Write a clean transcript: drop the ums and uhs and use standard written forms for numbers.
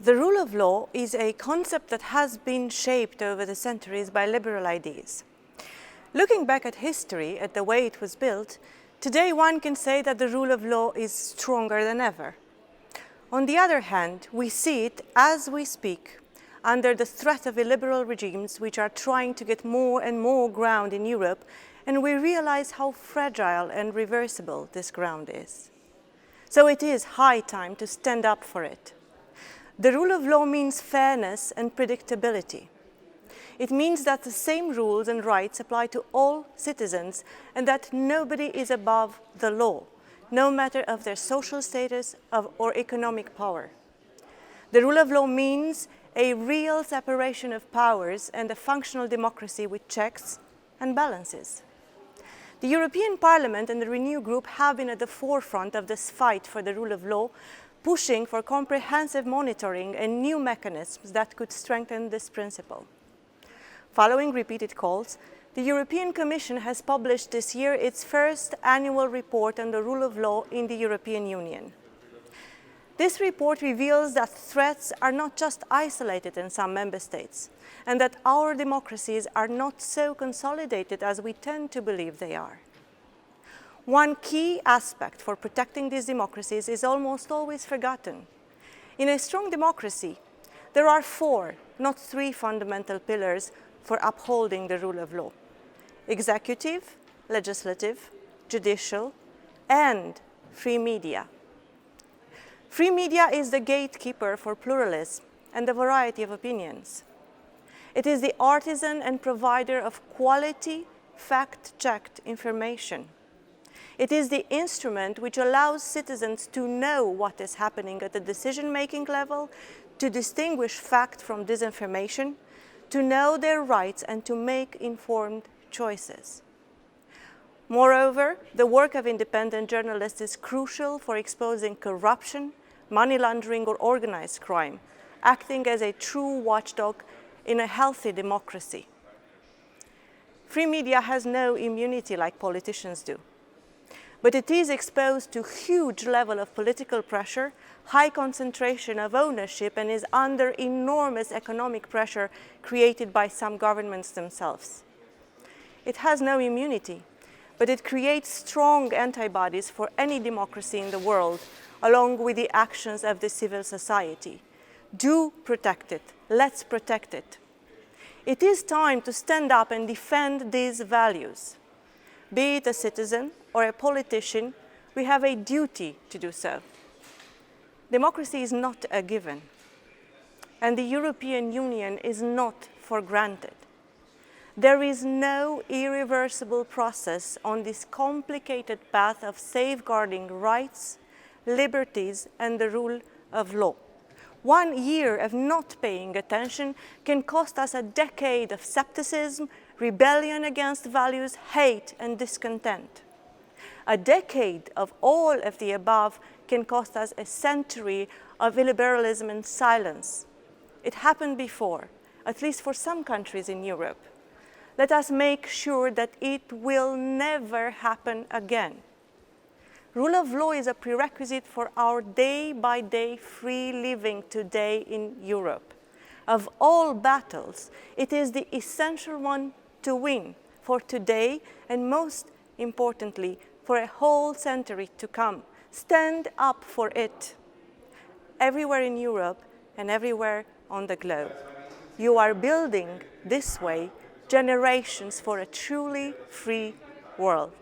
The rule of law is a concept that has been shaped over the centuries by liberal ideas. Looking back at history, at the way it was built, today one can say that the rule of law is stronger than ever. On the other hand, we see it as we speak, under the threat of illiberal regimes which are trying to get more and more ground in Europe, and we realize how fragile and reversible this ground is. So it is high time to stand up for it. The rule of law means fairness and predictability. It means that the same rules and rights apply to all citizens and that nobody is above the law, no matter of their social status or economic power. The rule of law means a real separation of powers and a functional democracy with checks and balances. The European Parliament and the Renew Group have been at the forefront of this fight for the rule of law, pushing for comprehensive monitoring and new mechanisms that could strengthen this principle. Following repeated calls, the European Commission has published this year its first annual report on the rule of law in the European Union. This report reveals that threats are not just isolated in some member states, and that our democracies are not so consolidated as we tend to believe they are. One key aspect for protecting these democracies is almost always forgotten. In a strong democracy, there are 4, not 3 fundamental pillars for upholding the rule of law: executive, legislative, judicial, and free media. Free media is the gatekeeper for pluralism and the variety of opinions. It is the artisan and provider of quality, fact-checked information. It is the instrument which allows citizens to know what is happening at the decision-making level, to distinguish fact from disinformation, to know their rights and to make informed choices. Moreover, the work of independent journalists is crucial for exposing corruption, money laundering, or organized crime, acting as a true watchdog in a healthy democracy. Free media has no immunity like politicians do, but it is exposed to huge level of political pressure, high concentration of ownership, and is under enormous economic pressure created by some governments themselves. It has no immunity, but it creates strong antibodies for any democracy in the world, along with the actions of the civil society. Do protect it. Let's protect it. It is time to stand up and defend these values. Be it a citizen or a politician, we have a duty to do so. Democracy is not a given, and the European Union is not for granted. There is no irreversible process on this complicated path of safeguarding rights, liberties, and the rule of law. 1 year of not paying attention can cost us a decade of skepticism, rebellion against values, hate, and discontent. A decade of all of the above can cost us a century of illiberalism and silence. It happened before, at least for some countries in Europe. Let us make sure that it will never happen again. Rule of law is a prerequisite for our day-by-day free living today in Europe. Of all battles, it is the essential one to win for today and, most importantly, for a whole century to come. Stand up for it. Everywhere in Europe and everywhere on the globe. You are building this way generations for a truly free world.